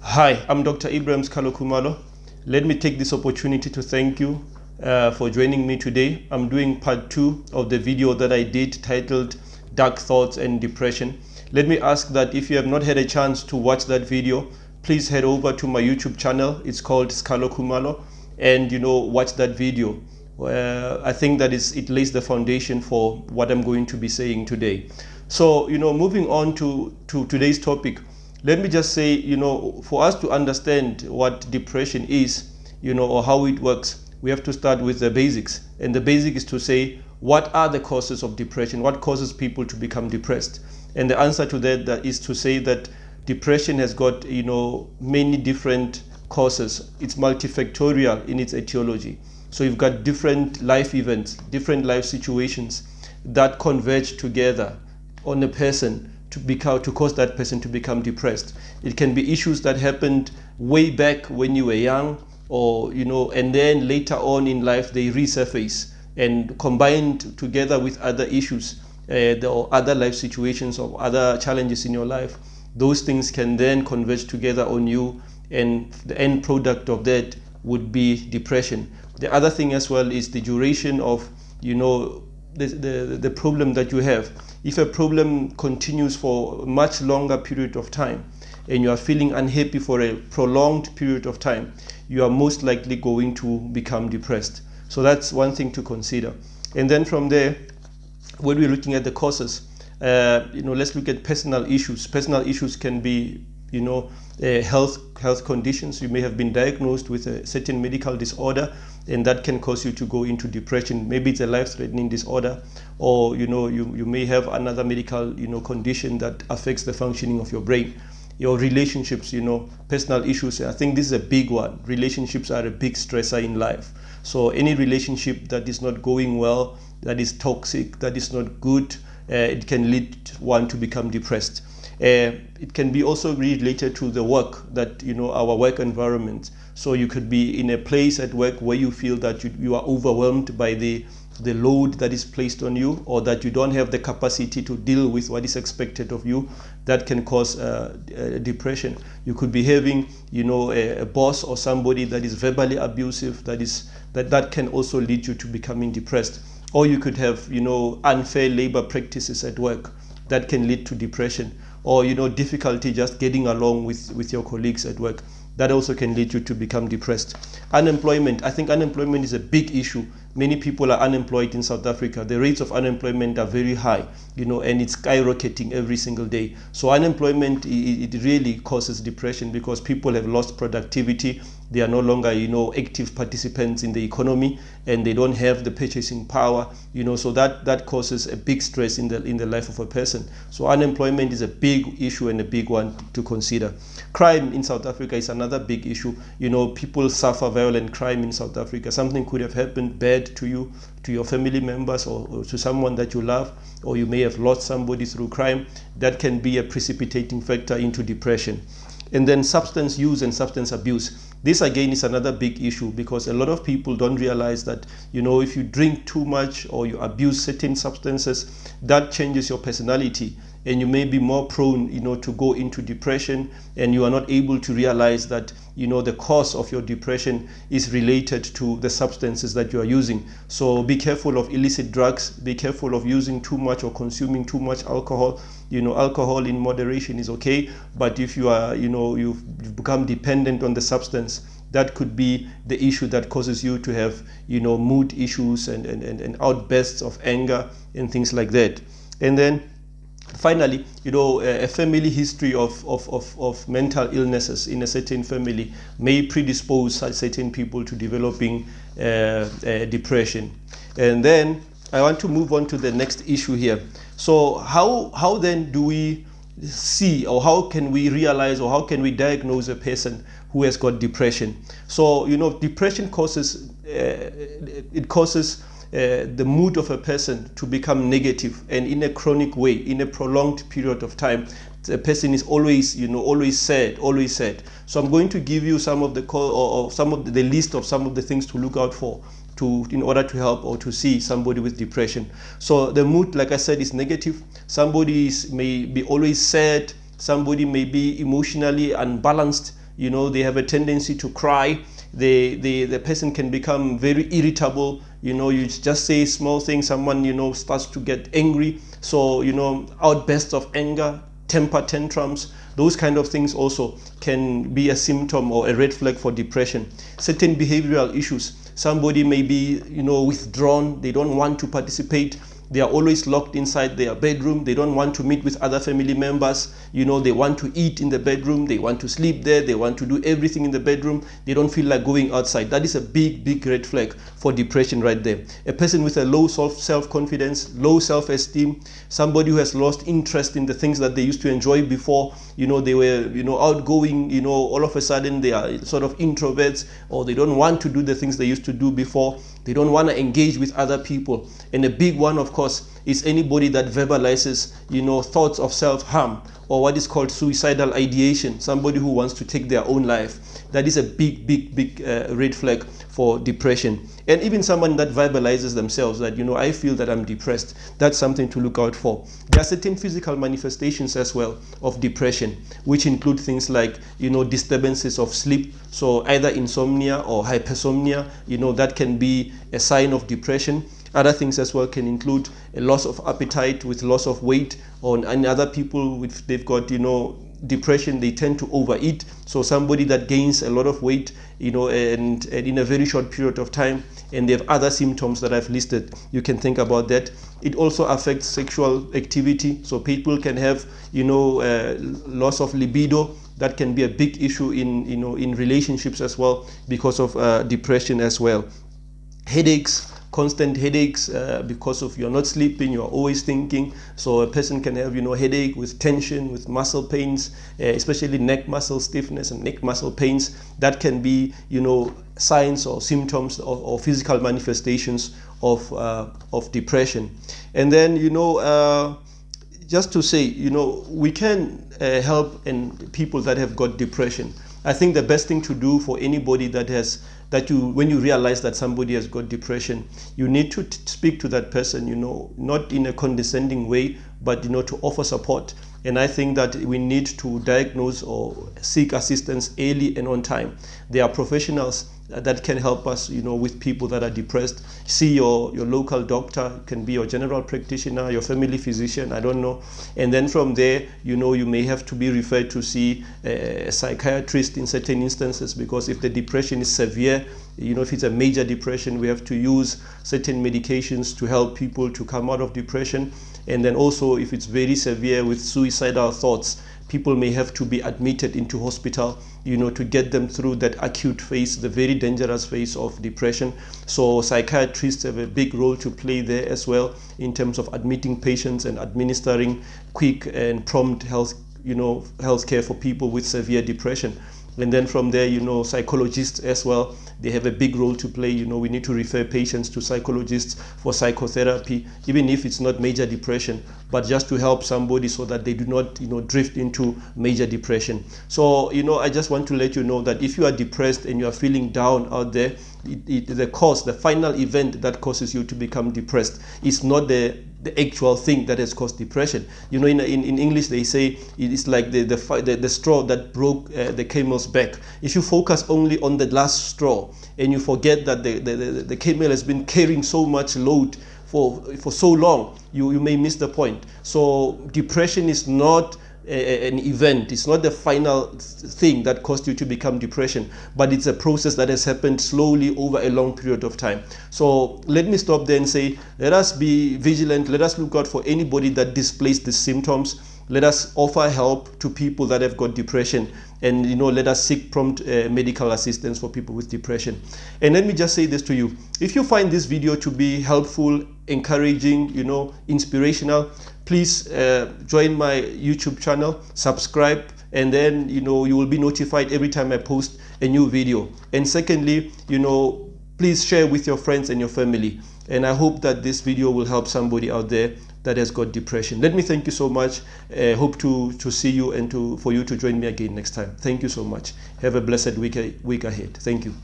Hi, I'm Dr. Ibrahim Skalo-Khumalo. Let me take this opportunity to thank you for joining me today. I'm doing part 2 of the video that I did titled Dark Thoughts and Depression. Let me ask that if you have not had a chance to watch that video, please head over to my YouTube channel. It's called Skalo-Khumalo, and watch that video. I think that it lays the foundation for what I'm going to be saying today. So, moving on to today's topic, let me just say, for us to understand what depression is, or how it works, we have to start with the basics. And the basic is to say, what are the causes of depression? What causes people to become depressed? And the answer to that is to say that depression has got, many different causes. It's multifactorial in its etiology. So you've got different life events, different life situations that converge together on a person to cause that person to become depressed. It can be issues that happened way back when you were young, or and then later on in life they resurface and combined together with other issues, or other life situations or other challenges in your life. Those things can then converge together on you, and the end product of that would be depression. The other thing as well is the duration of the problem that you have. If a problem continues for a much longer period of time and you are feeling unhappy for a prolonged period of time, you are most likely going to become depressed. So that's one thing to consider. And then from there, when we're looking at the causes, let's look at personal issues. Personal issues can be, health conditions. You may have been diagnosed with a certain medical disorder, and that can cause you to go into depression. Maybe it's a life-threatening disorder, or you may have another medical condition that affects the functioning of your brain. Your relationships, personal issues. I think this is a big one. Relationships are a big stressor in life. So any relationship that is not going well, that is toxic, that is not good, it can lead one to become depressed. It can be also related to the work that, our work environment. So you could be in a place at work where you feel that you are overwhelmed by the load that is placed on you, or that you don't have the capacity to deal with what is expected of you. That can cause depression. You could be having, a boss or somebody that is verbally abusive. That can also lead you to becoming depressed. Or you could have, unfair labor practices at work. That can lead to depression. Or, difficulty just getting along with your colleagues at work. That also can lead you to become depressed. Unemployment. I think unemployment is a big issue. Many people are unemployed in South Africa. The rates of unemployment are very high, and it's skyrocketing every single day. So unemployment, it really causes depression, because people have lost productivity. They are no longer, active participants in the economy, and they don't have the purchasing power, so that causes a big stress in the life of a person. So unemployment is a big issue and a big one to consider. Crime in South Africa is another big issue. People suffer violent crime in South Africa. Something could have happened bad to you, to your family members, or to someone that you love, or you may have lost somebody through crime. That can be a precipitating factor into depression. And then substance use and substance abuse. This again is another big issue, because a lot of people don't realize that, if you drink too much or you abuse certain substances, that changes your personality, and you may be more prone, to go into depression, and you are not able to realize that, the cause of your depression is related to the substances that you are using. So be careful of illicit drugs. Be careful of using too much or consuming too much alcohol. Alcohol in moderation is okay, but if you are, you've become dependent on the substance, that could be the issue that causes you to have, mood issues and outbursts of anger and things like that. And then finally, a family history of mental illnesses in a certain family may predispose certain people to developing depression. And then I want to move on to the next issue here. So how then do we see, or how can we realize, or how can we diagnose a person who has got depression? So depression causes the mood of a person to become negative, and in a chronic way, in a prolonged period of time. The person is always sad. So I'm going to give you some of the list of some of the things to look out for in order to help or to see somebody with depression. So the mood, like I said, is negative. Somebody may be always sad. Somebody may be emotionally unbalanced. They have a tendency to cry. The person can become very irritable. You just say small things, someone starts to get angry. So outbursts of anger, temper tantrums, those kind of things also can be a symptom or a red flag for depression. Certain behavioral issues, somebody may be withdrawn, they don't want to participate. They are always locked inside their bedroom. They don't want to meet with other family members. They want to eat in the bedroom. They want to sleep there. They want to do everything in the bedroom. They don't feel like going outside. That is a big, big red flag for depression right there. A person with a low self-confidence, low self-esteem, somebody who has lost interest in the things that they used to enjoy before. They were, outgoing, all of a sudden they are sort of introverts, or they don't want to do the things they used to do before. They don't want to engage with other people. And a big one, of course, is anybody that verbalizes, thoughts of self-harm, or what is called suicidal ideation, somebody who wants to take their own life. That is a big, big, big red flag for depression. And even someone that verbalizes themselves that, I feel that I'm depressed, that's something to look out for. There are certain physical manifestations as well of depression, which include things like, disturbances of sleep. So either insomnia or hypersomnia, that can be a sign of depression. Other things as well can include a loss of appetite with loss of weight, and other people they've got, depression, they tend to overeat. So somebody that gains a lot of weight, and in a very short period of time, and they have other symptoms that I've listed, you can think about that. It also affects sexual activity. So people can have, loss of libido. That can be a big issue in relationships as well because of depression as well. Headaches, constant headaches because of you're not sleeping, you're always thinking. So a person can have headache with tension, with muscle pains, especially neck muscle stiffness and neck muscle pains. That can be signs or symptoms or physical manifestations of depression. And then just to say, we can help people that have got depression. I think the best thing to do for anybody when you realize that somebody has got depression, you need to speak to that person, not in a condescending way, but to offer support. And I think that we need to diagnose or seek assistance early and on time. There are professionals that can help us, with people that are depressed. See your local doctor, it can be your general practitioner, your family physician, I don't know. And then from there, you may have to be referred to see a psychiatrist in certain instances, because if the depression is severe, if it's a major depression, we have to use certain medications to help people to come out of depression. And then also, if it's very severe with suicidal thoughts, people may have to be admitted into hospital, to get them through that acute phase, the very dangerous phase of depression. So psychiatrists have a big role to play there as well, in terms of admitting patients and administering quick and prompt health care for people with severe depression. And then from there, psychologists as well, they have a big role to play. We need to refer patients to psychologists for psychotherapy, even if it's not major depression, but just to help somebody so that they do not, drift into major depression. So, I just want to let you know that if you are depressed and you are feeling down out there, the final event that causes you to become depressed is not the actual thing that has caused depression. In English they say it's like the straw that broke the camel's back. If you focus only on the last straw and you forget that the camel has been carrying so much load for so long, you may miss the point. So depression is not an event. It's not the final thing that caused you to become depression, but it's a process that has happened slowly over a long period of time. So let me stop there and say, let us be vigilant. Let us look out for anybody that displays the symptoms. Let us offer help to people that have got depression, and let us seek prompt medical assistance for people with depression. And let me just say this to you: if you find this video to be helpful, encouraging, inspirational, please join my YouTube channel, subscribe, and then you will be notified every time I post a new video. And secondly, please share with your friends and your family. And I hope that this video will help somebody out there that has got depression. Let me thank you so much. Hope to see you and for you to join me again next time. Thank you so much. Have a blessed week ahead. Thank you.